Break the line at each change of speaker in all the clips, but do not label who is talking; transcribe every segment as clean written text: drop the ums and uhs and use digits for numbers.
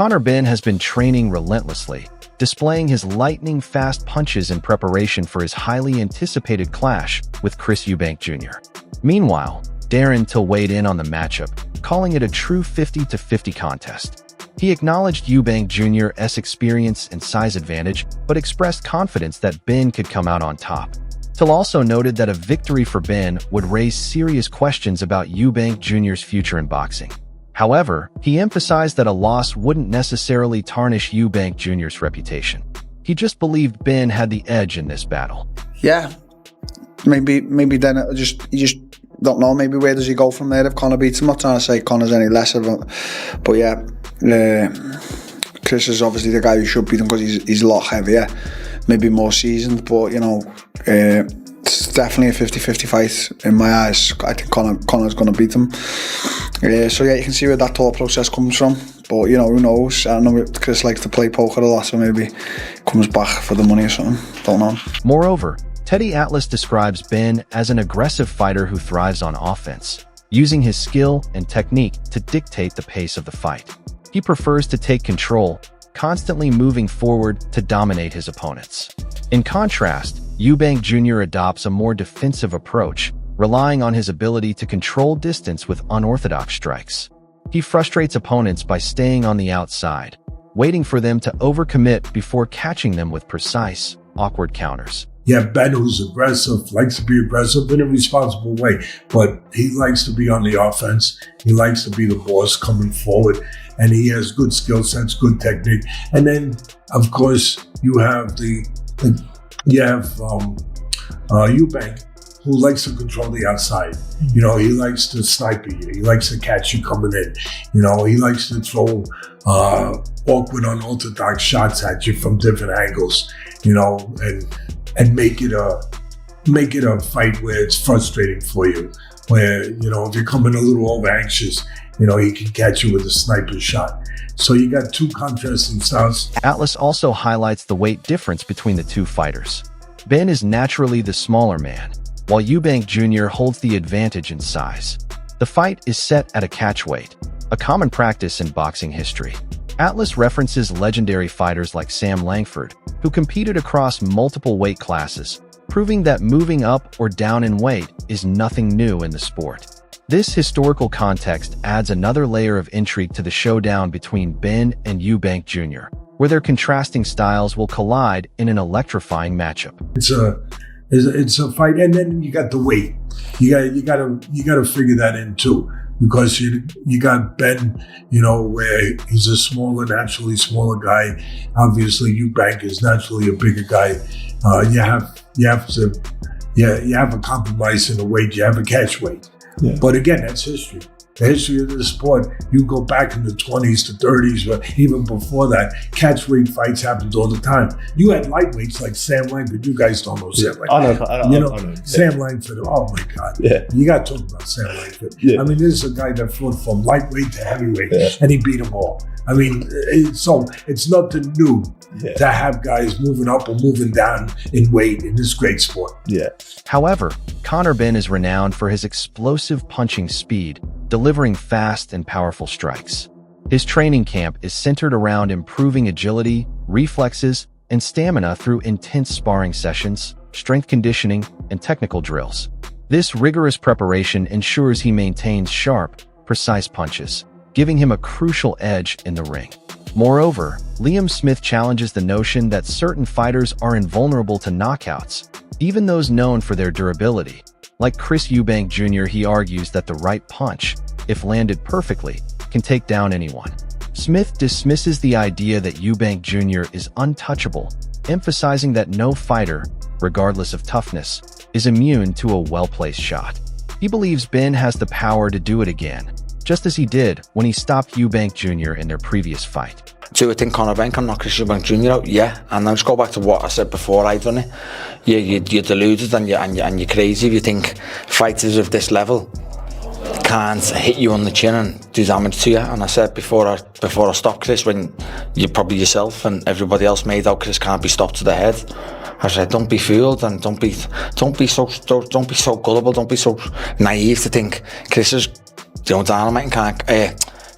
Conor Benn has been training relentlessly, displaying his lightning-fast punches in preparation for his highly anticipated clash with Chris Eubank Jr. Meanwhile, Darren Till weighed in on the matchup, calling it a true 50-50 contest. He acknowledged Eubank Jr.'s experience and size advantage, but expressed confidence that Benn could come out on top. Till also noted that a victory for Benn would raise serious questions about Eubank Jr.'s future in boxing. However, he emphasized that a loss wouldn't necessarily tarnish Eubank Jr.'s reputation. He just believed Benn had the edge in this battle.
Yeah, maybe then you just don't know. Maybe where does he go from there if Conor beats him? I'm not trying to say Conor's any less of a, but yeah, Chris is obviously the guy who should beat him because he's a lot heavier, maybe more seasoned. But you know, it's definitely a 50-50 fight in my eyes. I think Conor's going to beat him. So yeah, you can see where that thought process comes from. But you know, who knows? I know Chris likes to play poker a lot, so maybe comes back for the money or something. Don't know.
Moreover, Teddy Atlas describes Benn as an aggressive fighter who thrives on offense, using his skill and technique to dictate the pace of the fight. He prefers to take control, constantly moving forward to dominate his opponents. In contrast, Eubank Jr. adopts a more defensive approach, relying on his ability to control distance with unorthodox strikes. He frustrates opponents by staying on the outside, waiting for them to overcommit before catching them with precise, awkward counters.
Yeah, Ben, who's aggressive, likes to be aggressive in a responsible way, but he likes to be on the offense. He likes to be the boss coming forward, and he has good skill sets, good technique. And then, of course, you have Eubank, who likes to control the outside. You know, he likes to snipe you. He likes to catch you coming in. You know, he likes to throw awkward, unorthodox shots at you from different angles. You know, and make it a fight where it's frustrating for you. Where, you know, if you're coming a little over anxious, you know, he can catch you with a sniper shot. So you got two contrasting styles.
Atlas also highlights the weight difference between the two fighters. Benn is naturally the smaller man, while Eubank Jr. holds the advantage in size. The fight is set at a catch weight, a common practice in boxing history. Atlas references legendary fighters like Sam Langford, who competed across multiple weight classes, proving that moving up or down in weight is nothing new in the sport. This historical context adds another layer of intrigue to the showdown between Benn and Eubank Jr., where their contrasting styles will collide in an electrifying matchup.
It's a fight, and then you got the weight. You gotta figure that in too. Because you got Benn, you know, where he's a naturally smaller guy. Obviously, Eubank is naturally a bigger guy. You have a compromise in the weight. You have a catch weight. Yeah. But again, that's history. The history of the sport, you go back in the 20s to 30s, but even before that, catchweight fights happened all the time. You had lightweights like Sam Langford. You guys don't know Sam Langford. I know. Sam Langford, oh my God. Yeah. You got to talk about Sam Langford. Yeah. I mean, this is a guy that fought from lightweight to heavyweight, and he beat them all. I mean, so it's nothing new to have guys moving up or moving down in weight in this great sport.
Yeah. However, Conor Benn is renowned for his explosive punching speed, delivering fast and powerful strikes. His training camp is centered around improving agility, reflexes, and stamina through intense sparring sessions, strength conditioning, and technical drills. This rigorous preparation ensures he maintains sharp, precise punches, giving him a crucial edge in the ring. Moreover, Liam Smith challenges the notion that certain fighters are invulnerable to knockouts, even those known for their durability. Like Chris Eubank Jr., he argues that the right punch, if landed perfectly, can take down anyone. Smith dismisses the idea that Eubank Jr. is untouchable, emphasizing that no fighter, regardless of toughness, is immune to a well-placed shot. He believes Benn has the power to do it again, just as he did when he stopped Eubank Jr. in their previous fight.
Do I think Conor Benn can knock Chris Eubank Jr. out? Yeah, and I'll just go back to what I said before I done it. You're deluded and you're crazy if you think fighters of this level can't hit you on the chin and do damage to you. And I said before I stopped Chris, when you probably yourself and everybody else made out Chris can't be stopped to the head, I said, don't be fooled and don't be so gullible, don't be so naive to think Chris is, dynamite and can't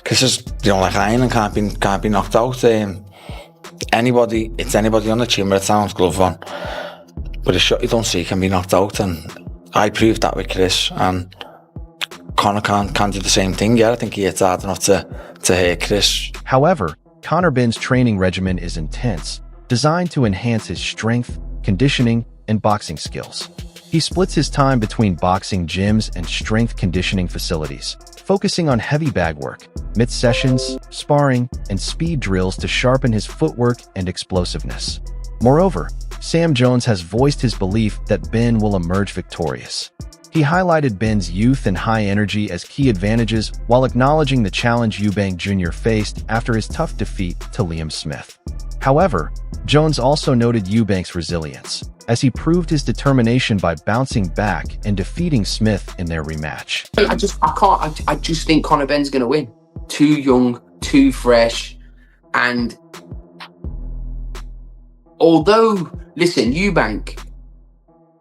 Chris is, like iron and can't be knocked out. It's anybody on the chin with a sound glove on. But a shot you don't see can be knocked out, and I proved that with Chris, and Conor can't do the same thing. Yeah, I think he hits hard enough to hit Chris.
However, Conor Benn's training regimen is intense, designed to enhance his strength, conditioning, and boxing skills. He splits his time between boxing gyms and strength conditioning facilities, focusing on heavy bag work, mid sessions, sparring, and speed drills to sharpen his footwork and explosiveness. Moreover, Sam Jones has voiced his belief that Benn will emerge victorious. He highlighted Benn's youth and high energy as key advantages while acknowledging the challenge Eubank Jr. faced after his tough defeat to Liam Smith. However, Jones also noted Eubank's resilience, as he proved his determination by bouncing back and defeating Smith in their rematch.
I just think Conor Benn's going to win. Too young, too fresh, and although, listen, Eubank,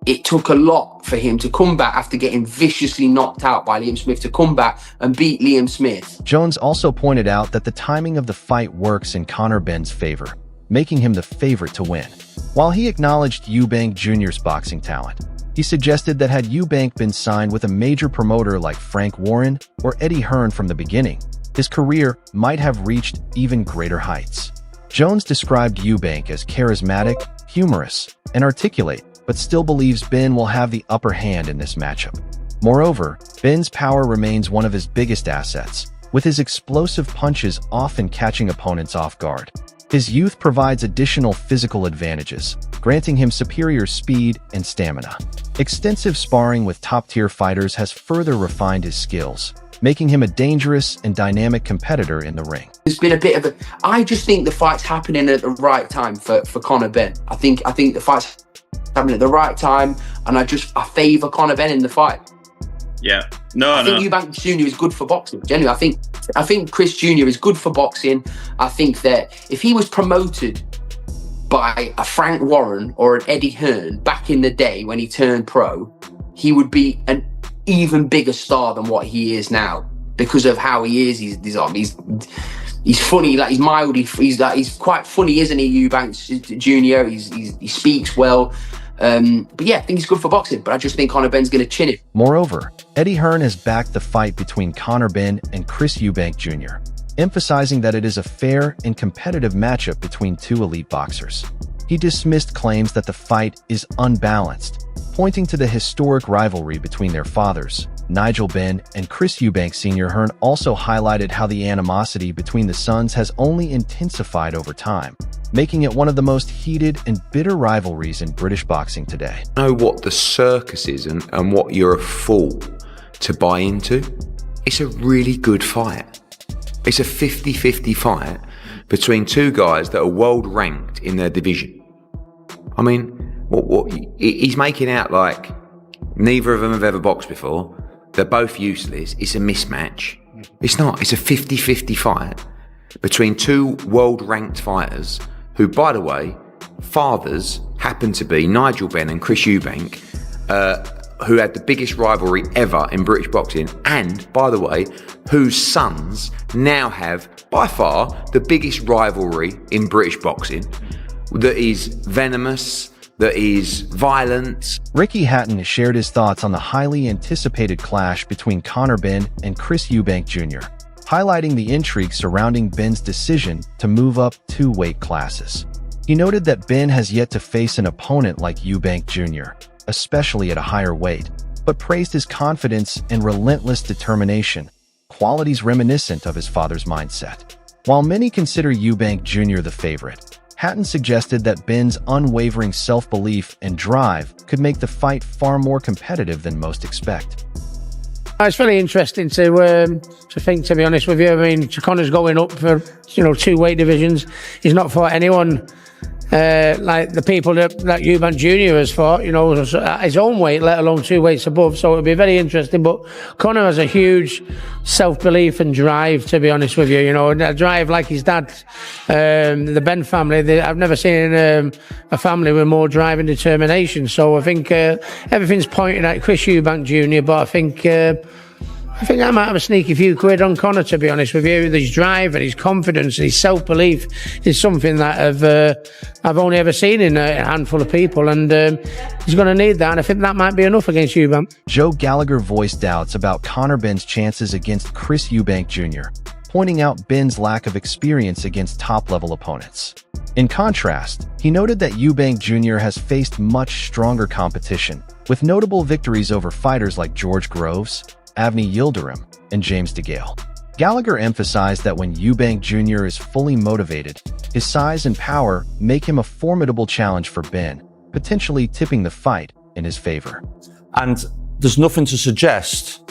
it took a lot for him to come back after getting viciously knocked out by Liam Smith, to come back and beat Liam Smith.
Jones also pointed out that the timing of the fight works in Conor Benn's favor, making him the favorite to win. While he acknowledged Eubank Jr.'s boxing talent, he suggested that had Eubank been signed with a major promoter like Frank Warren or Eddie Hearn from the beginning, his career might have reached even greater heights. Jones described Eubank as charismatic, humorous, and articulate, but still believes Benn will have the upper hand in this matchup. Moreover, Benn's power remains one of his biggest assets, with his explosive punches often catching opponents off guard. His youth provides additional physical advantages, granting him superior speed and stamina. Extensive sparring with top-tier fighters has further refined his skills, making him a dangerous and dynamic competitor in the ring.
There's been a bit of a... I just think the fight's happening at the right time for Conor Benn. I think the fight's happening at the right time, and I favour Conor Benn in the fight.
Yeah.
I think Eubank Jr. is good for boxing. Genuinely, I think Chris Jr. is good for boxing. I think that if he was promoted by a Frank Warren or an Eddie Hearn back in the day when he turned pro, he would be an even bigger star than what he is now because of how he is. He's funny, like he's mild. He's quite funny, isn't he, Eubank Jr.? He speaks well. But yeah, I think he's good for boxing, but I just think Conor Benn's going to chin him.
Moreover, Eddie Hearn has backed the fight between Conor Benn and Chris Eubank Jr., emphasizing that it is a fair and competitive matchup between two elite boxers. He dismissed claims that the fight is unbalanced, pointing to the historic rivalry between their fathers. Nigel Benn and Chris Eubank Sr. Hearn also highlighted how the animosity between the sons has only intensified over time, making it one of the most heated and bitter rivalries in British boxing today.
Know what the circus is and what you're a fool to buy into? It's a really good fight. It's a 50-50 fight between two guys that are world ranked in their division. I mean, what he's making out like neither of them have ever boxed before. They're both useless. It's a mismatch. It's not. It's a 50-50 fight between two world-ranked fighters who, by the way, fathers happen to be Nigel Benn and Chris Eubank, who had the biggest rivalry ever in British boxing, and, by the way, whose sons now have, by far, the biggest rivalry in British boxing that is venomous, that is violent.
Ricky Hatton shared his thoughts on the highly anticipated clash between Conor Benn and Chris Eubank Jr., highlighting the intrigue surrounding Benn's decision to move up 2 weight classes. He noted that Benn has yet to face an opponent like Eubank Jr., especially at a higher weight, but praised his confidence and relentless determination, qualities reminiscent of his father's mindset. While many consider Eubank Jr. the favorite, Hatton suggested that Benn's unwavering self-belief and drive could make the fight far more competitive than most expect.
It's really interesting to think, to be honest with you. I mean, Conor's going up for 2 weight divisions. He's not fought anyone like the people that Eubank Jr. has fought, at his own weight, let alone 2 weights above. So it'll be very interesting. But Conor has a huge self-belief and drive, to be honest with you. A drive like his dad, the Benn family. I've never seen a family with more drive and determination. So I think everything's pointing at Chris Eubank Jr. But I think I think I might have a sneaky few quid on Conor, to be honest with you. His drive and his confidence and his self-belief is something that I've only ever seen in a handful of people, and he's going to need that, and I think that might be enough against Eubank.
Joe Gallagher voiced doubts about Conor Benn's chances against Chris Eubank Jr., pointing out Benn's lack of experience against top-level opponents. In contrast, he noted that Eubank Jr. has faced much stronger competition, with notable victories over fighters like George Groves, Avni Yildirim, and James DeGale. Gallagher emphasized that when Eubank Jr. is fully motivated, his size and power make him a formidable challenge for Benn, potentially tipping the fight in his favor.
And there's nothing to suggest,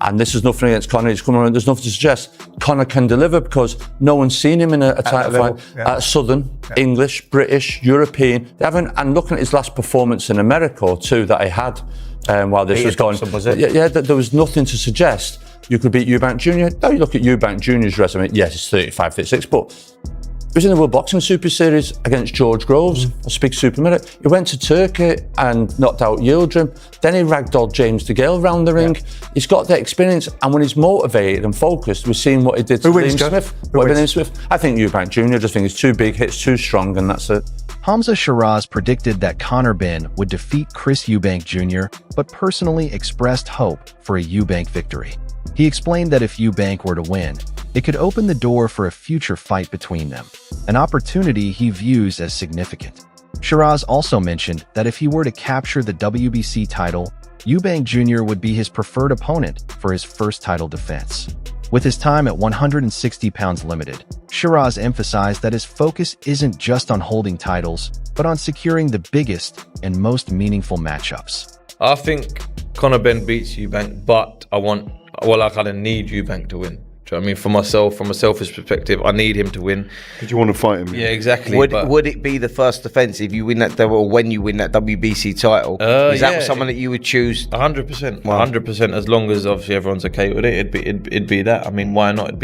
and this is nothing against Conor, he's coming around, there's nothing to suggest Conor can deliver, because no one's seen him in a title fight. At Southern, English, British, European. They haven't, and looking at his last performance in America or two that he had while this was going, there was nothing to suggest you could beat Eubank Jr. Now you look at Eubank Jr.'s resume, yes, it's 35, 36, but he was in the World Boxing Super Series against George Groves, a big super middleweight. He went to Turkey and knocked out Yildirim. Then he ragdolled James DeGale round the ring. He's got that experience, and when he's motivated and focused, we're seeing what he did to Liam Smith. I think Eubank Jr. just think he's too big, hits too strong, and that's it.
Hamza Shiraz predicted that Conor Benn would defeat Chris Eubank Jr., but personally expressed hope for a Eubank victory. He explained that if Eubank were to win, it could open the door for a future fight between them, an opportunity he views as significant. Shiraz also mentioned that if he were to capture the WBC title, Eubank Jr. would be his preferred opponent for his first title defense. With his time at 160 pounds limited, Shiraz emphasized that his focus isn't just on holding titles, but on securing the biggest and most meaningful matchups.
I think Conor Benn beats Eubank, but I kind of need Eubank to win. Do you know what I mean? For myself, from a selfish perspective, I need him to win.
Because you want to fight him?
Yeah, exactly.
Would it be the first defence if you win that, or when you win that WBC title? Is that someone that you would choose?
100%. 100%. As long as obviously everyone's okay with it, it'd be that. I mean, why not? It'd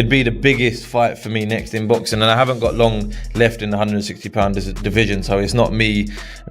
be the biggest fight for me next in boxing, and I haven't got long left in the 160-pound division, so it's not me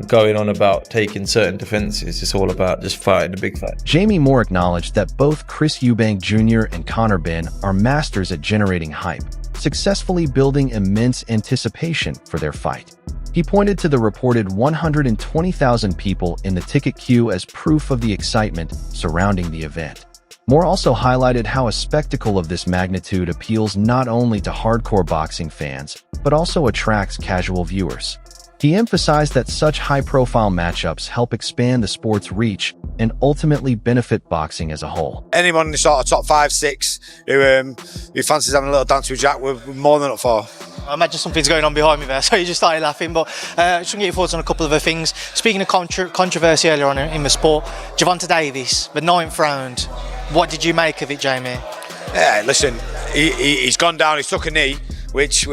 going on about taking certain defences. It's all about just fighting the big fight.
Jamie Moore acknowledged that both Chris Eubank Jr. and Conor Benn are masters at generating hype, successfully building immense anticipation for their fight. He pointed to the reported 120,000 people in the ticket queue as proof of the excitement surrounding the event. Moore also highlighted how a spectacle of this magnitude appeals not only to hardcore boxing fans, but also attracts casual viewers. He emphasized that such high-profile matchups help expand the sport's reach and ultimately benefit boxing as a whole.
Anyone in the sort of top 5-6 who fancies having a little dance with Jack, we're more than up for.
I imagine something's going on behind me there, so you just started laughing. But I just want to get your thoughts on a couple of other things. Speaking of controversy earlier on in the sport, Gervonta Davis, the 9th round. What did you make of it, Jamie?
Yeah, listen, he's gone down. He's took a knee, which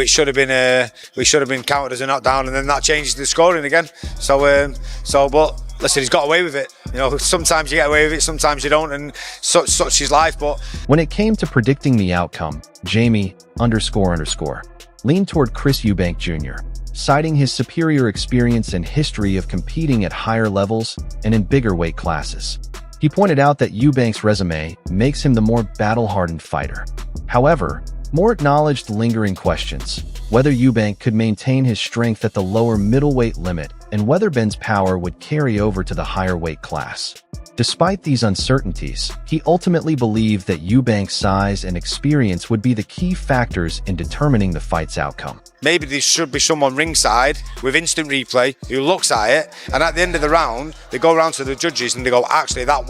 should have been counted as a knockdown, and then that changes the scoring again. But listen, he's got away with it. You know, sometimes you get away with it, sometimes you don't, and such is life. But
when it came to predicting the outcome, Jamie __ leaned toward Chris Eubank Jr., citing his superior experience and history of competing at higher levels and in bigger weight classes. He pointed out that Eubank's resume makes him the more battle-hardened fighter. However, Moore acknowledged lingering questions, whether Eubank could maintain his strength at the lower middleweight limit and whether Benn's power would carry over to the higher weight class. Despite these uncertainties, he ultimately believed that Eubank's size and experience would be the key factors in determining the fight's outcome.
Maybe there should be someone ringside with instant replay who looks at it, and at the end of the round, they go around to the judges and they go, actually, that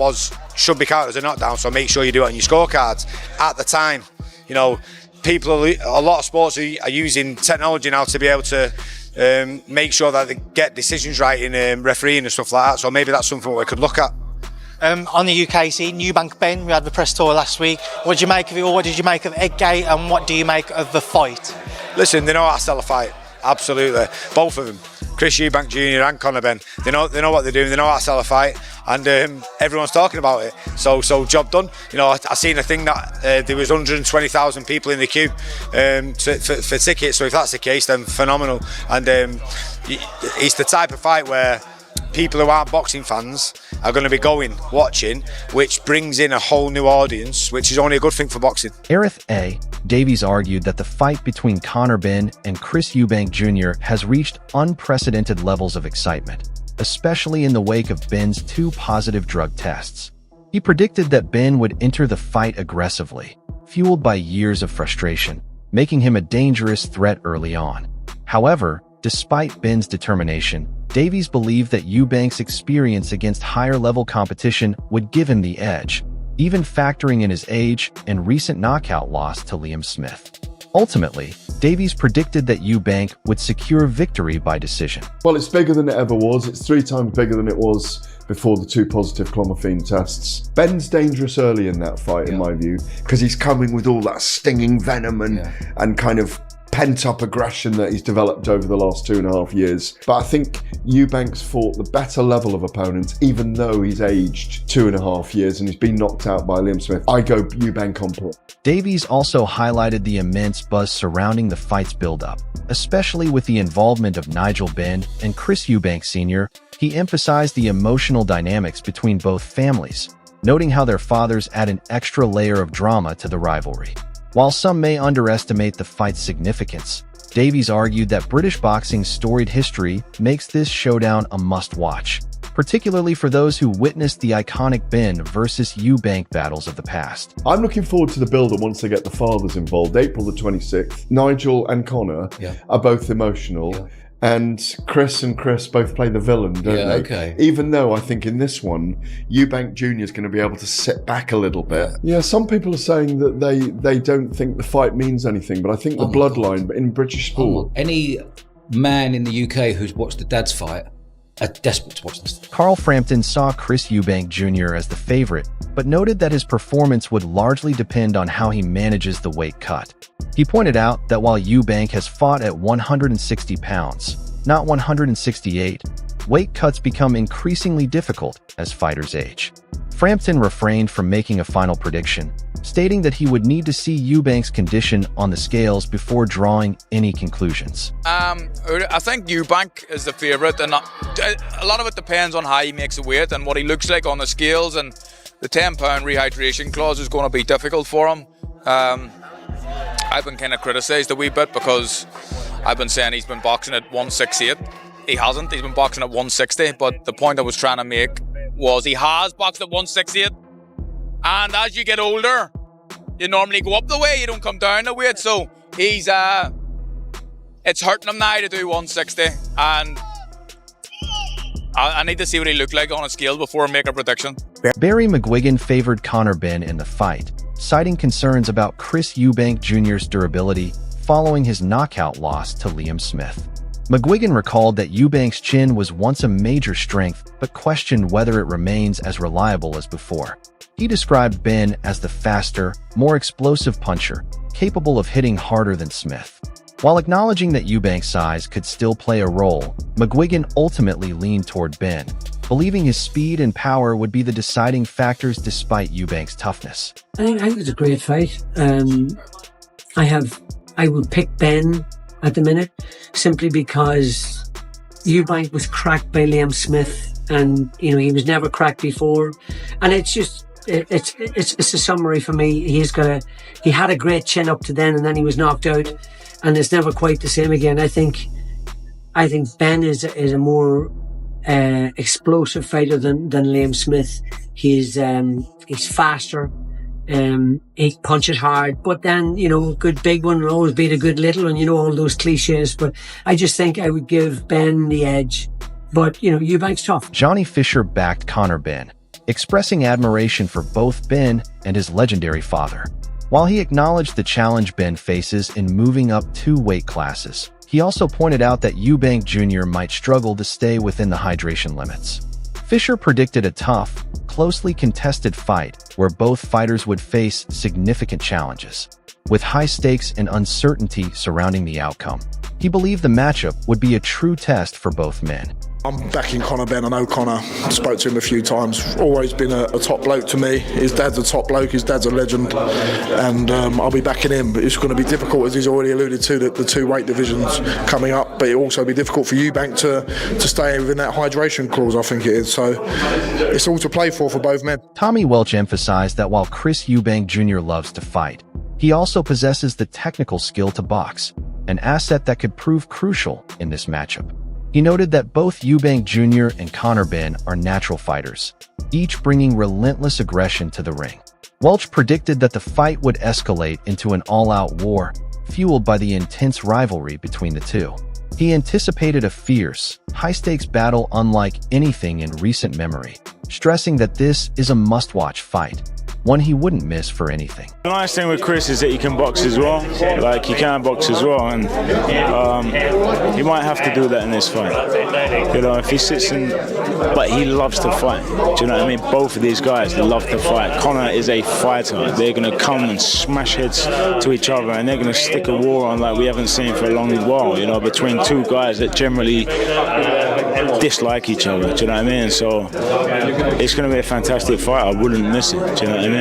should be counted as a knockdown, so make sure you do it on your scorecards. At the time, you know, a lot of sports are using technology now to be able to make sure that they get decisions right in refereeing and stuff like that, so maybe that's something we could look at.
On the UK scene, Eubank Benn, we had the press tour last week. What did you make of it, or what did you make of Edgate, and what do you make of the fight?
Listen, they know how to sell a fight, absolutely. Both of them, Chris Eubank Jr. and Conor Benn, they know what they're doing, they know how to sell a fight, and everyone's talking about it. So job done. You know, I seen a thing that there was 120,000 people in the queue for tickets. So if that's the case, then phenomenal. And it's the type of fight where people who aren't boxing fans are going to be watching, which brings in a whole new audience, which is only a good thing for boxing.
Gareth A. Davies argued that the fight between Conor Benn and Chris Eubank Jr. has reached unprecedented levels of excitement, especially in the wake of Benn's 2 positive drug tests. He predicted that Benn would enter the fight aggressively, fueled by years of frustration, making him a dangerous threat early on. However, despite Benn's determination, Davies believed that Eubank's experience against higher-level competition would give him the edge, even factoring in his age and recent knockout loss to Liam Smith. Ultimately, Davies predicted that Eubank would secure victory by decision.
Well, it's bigger than it ever was. It's 3 times bigger than it was before the 2 positive clomiphene tests. Benn's dangerous early in that fight, in my view, because he's coming with all that stinging venom and kind of pent-up aggression that he's developed over the last 2.5 years. But I think Eubank's fought the better level of opponents, even though he's aged 2.5 years and he's been knocked out by Liam Smith. I go Eubank on point.
Davies also highlighted the immense buzz surrounding the fight's build-up, especially with the involvement of Nigel Benn and Chris Eubank Sr. He emphasized the emotional dynamics between both families, noting how their fathers add an extra layer of drama to the rivalry. While some may underestimate the fight's significance, Davies argued that British boxing's storied history makes this showdown a must-watch, particularly for those who witnessed the iconic Benn versus Eubank battles of the past.
I'm looking forward to the build-up once they get the fathers involved. April the 26th, Nigel and Conor are both emotional. And Chris both play the villain, don't they?
Okay.
Even though I think in this one, Eubank Jr. is going to be able to sit back a little bit. Yeah, some people are saying that they don't think the fight means anything, but I think the bloodline in British sport.
Any man in the UK who's watched the Dad's fight are desperate to watch this.
Carl Frampton saw Chris Eubank Jr. as the favorite, but noted that his performance would largely depend on how he manages the weight cut. He pointed out that while Eubank has fought at 160 pounds, not 168, weight cuts become increasingly difficult as fighters age. Frampton refrained from making a final prediction, stating that he would need to see Eubank's condition on the scales before drawing any conclusions.
I think Eubank is the favourite, and a lot of it depends on how he makes the weight and what he looks like on the scales, and the £10 rehydration clause is going to be difficult for him. I've been kind of criticised a wee bit because I've been saying he's been boxing at 168. He hasn't, he's been boxing at 160, but the point I was trying to make was he has boxed at 168, and as you get older, you normally go up the weight, you don't come down the weight, so he's it's hurting him now to do 160, and I need to see what he looked like on a scale before I make a prediction.
Barry McGuigan favored Conor Benn in the fight, citing concerns about Chris Eubank Jr.'s durability following his knockout loss to Liam Smith. McGuigan recalled that Eubank's chin was once a major strength, but questioned whether it remains as reliable as before. He described Benn as the faster, more explosive puncher, capable of hitting harder than Smith. While acknowledging that Eubank's size could still play a role, McGuigan ultimately leaned toward Benn, believing his speed and power would be the deciding factors despite Eubank's toughness.
I think it was a great fight. I would pick Benn at the minute, simply because Eubank was cracked by Liam Smith, and he was never cracked before, and it's a summary for me. He had a great chin up to then, and then he was knocked out, and it's never quite the same again. I think Benn is a more explosive fighter than Liam Smith. He's faster. He punches hard, but then, a good big one will always beat a good little one, all those cliches. But I just think I would give Benn the edge. But, Eubank's tough.
Johnny Fisher backed Conor Benn, expressing admiration for both Benn and his legendary father. While he acknowledged the challenge Benn faces in moving up 2 weight classes, he also pointed out that Eubank Jr. might struggle to stay within the hydration limits. Fisher predicted a tough, closely contested fight where both fighters would face significant challenges, with high stakes and uncertainty surrounding the outcome. He believed the matchup would be a true test for both men.
I'm backing Conor Benn. I know Conor, spoke to him a few times. Always been a top bloke to me. His dad's a top bloke, his dad's a legend, and I'll be backing him. But it's going to be difficult, as he's already alluded to, the two weight divisions coming up. But it'll also be difficult for Eubank to stay within that hydration clause, I think it is. So it's all to play for both men.
Tommy Welch emphasized that while Chris Eubank Jr. loves to fight, he also possesses the technical skill to box, an asset that could prove crucial in this matchup. He noted that both Eubank Jr. and Conor Benn are natural fighters, each bringing relentless aggression to the ring. Welch predicted that the fight would escalate into an all-out war, fueled by the intense rivalry between the two. He anticipated a fierce, high-stakes battle unlike anything in recent memory, stressing that this is a must-watch fight, one he wouldn't miss for anything.
The nice thing with Chris is that he can box as well. Like, he can box as well, and he might have to do that in this fight. You know, if he sits in, but he loves to fight. Do you know what I mean? Both of these guys love to fight. Conor is a fighter. They're going to come and smash heads to each other, and they're going to stick a war on like we haven't seen for a long while, you know, between two guys that generally dislike each other. Do you know what I mean? So it's going to be a fantastic fight. I wouldn't miss it. Do you know what I mean?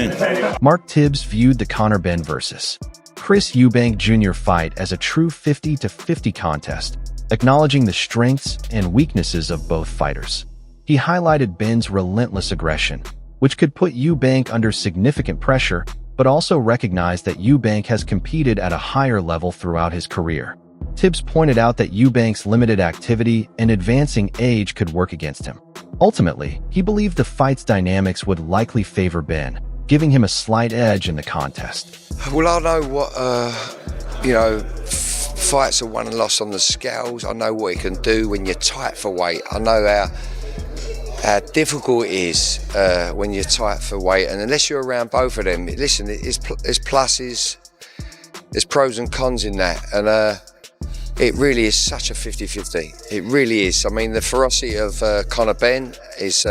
Mark Tibbs viewed the Conor Benn vs. Chris Eubank Jr. fight as a true 50-50 contest, acknowledging the strengths and weaknesses of both fighters. He highlighted Benn's relentless aggression, which could put Eubank under significant pressure, but also recognized that Eubank has competed at a higher level throughout his career. Tibbs pointed out that Eubank's limited activity and advancing age could work against him. Ultimately, he believed the fight's dynamics would likely favor Benn, giving him a slight edge in the contest.
Well, I know what, fights are won and lost on the scales. I know what he can do when you're tight for weight. I know how difficult it is when you're tight for weight. And unless you're around both of them, listen, there's pluses, there's pros and cons in that. And it really is such a 50-50. It really is. I mean, the ferocity of Conor Benn is...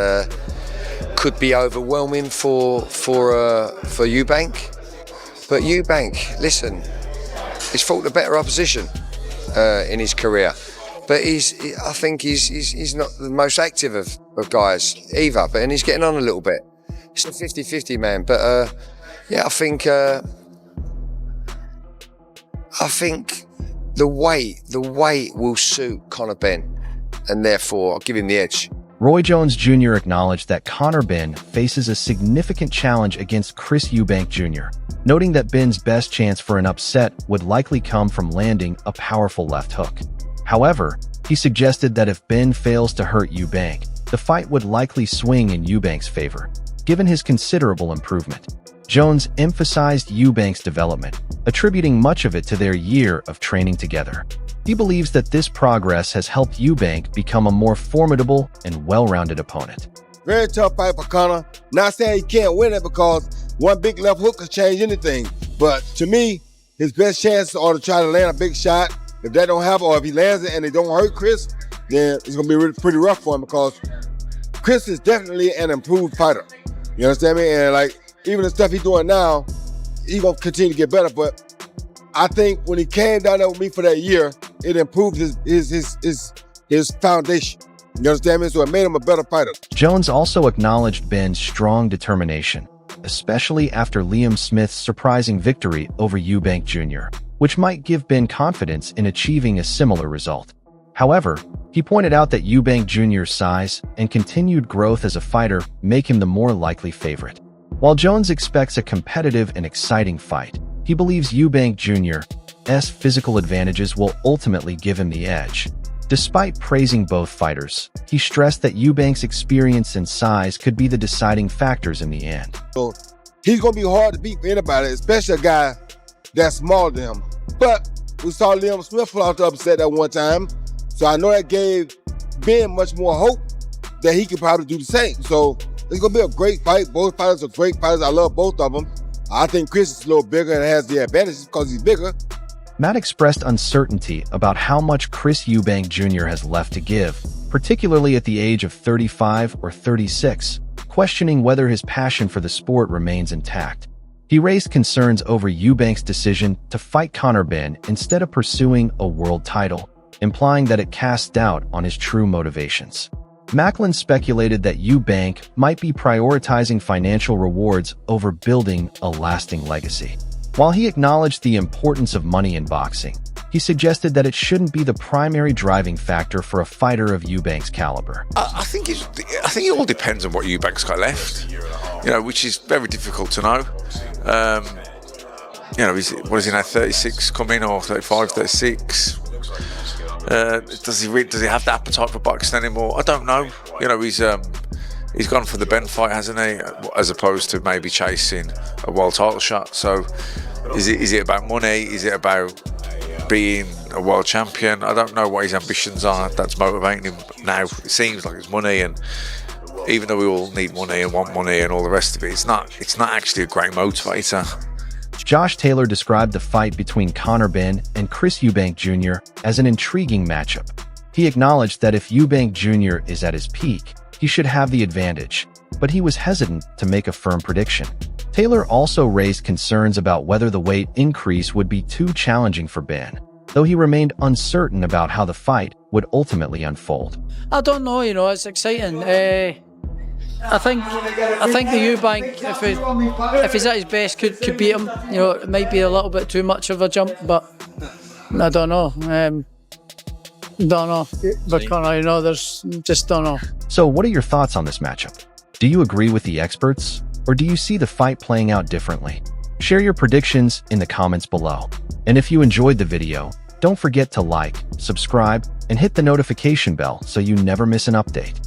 could be overwhelming for Eubank, but Eubank, listen, he's fought the better opposition in his career, but I think he's not the most active of guys either. But and he's getting on a little bit. It's a 50-50, man. But yeah, I think the weight will suit Conor Benn, and therefore I'll give him the edge.
Roy Jones Jr. acknowledged that Conor Benn faces a significant challenge against Chris Eubank Jr., noting that Benn's best chance for an upset would likely come from landing a powerful left hook. However, he suggested that if Benn fails to hurt Eubank, the fight would likely swing in Eubank's favor, given his considerable improvement. Jones emphasized Eubank's development, attributing much of it to their year of training together. He believes that this progress has helped Eubank become a more formidable and well-rounded opponent.
Very tough fight for Conor. Not saying he can't win it because one big left hook could change anything. But to me, his best chance are to try to land a big shot. If that don't happen, or if he lands it and it don't hurt Chris, then it's going to be pretty rough for him because Chris is definitely an improved fighter. You understand me? And like, even the stuff he's doing now, he's going to continue to get better. But I think when he came down there with me for that year, it improved his foundation. You understand me? So it made him a better fighter.
Jones also acknowledged Benn's strong determination, especially after Liam Smith's surprising victory over Eubank Jr., which might give Benn confidence in achieving a similar result. However, he pointed out that Eubank Jr.'s size and continued growth as a fighter make him the more likely favorite. While Jones expects a competitive and exciting fight, he believes Eubank Jr.'s physical advantages will ultimately give him the edge. Despite praising both fighters, he stressed that Eubank's experience and size could be the deciding factors in the end.
So he's going to be hard to beat for anybody, especially a guy that's smaller than him. But we saw Liam Smith pull out the upset at one time, so I know that gave Ben much more hope that he could probably do the same. So it's going to be a great fight. Both fighters are great fighters. I love both of them. I think Chris is a little bigger and has the advantage because he's bigger.
Matt expressed uncertainty about how much Chris Eubank Jr. has left to give, particularly at the age of 35 or 36, questioning whether his passion for the sport remains intact. He raised concerns over Eubank's decision to fight Conor Benn instead of pursuing a world title, implying that it casts doubt on his true motivations. Macklin speculated that Eubank might be prioritizing financial rewards over building a lasting legacy. While he acknowledged the importance of money in boxing, he suggested that it shouldn't be the primary driving factor for a fighter of Eubank's caliber.
I think it all depends on what Eubank's got left, which is very difficult to know. What is he now, 36 coming, or 35, 36? Does he have the appetite for boxing anymore? I don't know. He's gone for the Benn fight, hasn't he? As opposed to maybe chasing a world title shot. So is it about money? Is it about being a world champion? I don't know what his ambitions are that's motivating him now. It seems like it's money, and even though we all need money and want money and all the rest of it, it's not actually a great motivator.
Josh Taylor described the fight between Conor Benn and Chris Eubank Jr. as an intriguing matchup. He acknowledged that if Eubank Jr. is at his peak, he should have the advantage, but he was hesitant to make a firm prediction. Taylor also raised concerns about whether the weight increase would be too challenging for Benn, though he remained uncertain about how the fight would ultimately unfold.
I don't know, it's exciting. I think the Eubank, if he's at his best, could beat him. It might be a little bit too much of a jump, but I don't know. Don't know. But Conor, there's just don't know.
So what are your thoughts on this matchup? Do you agree with the experts, or do you see the fight playing out differently? Share your predictions in the comments below. And if you enjoyed the video, don't forget to like, subscribe, and hit the notification bell so you never miss an update.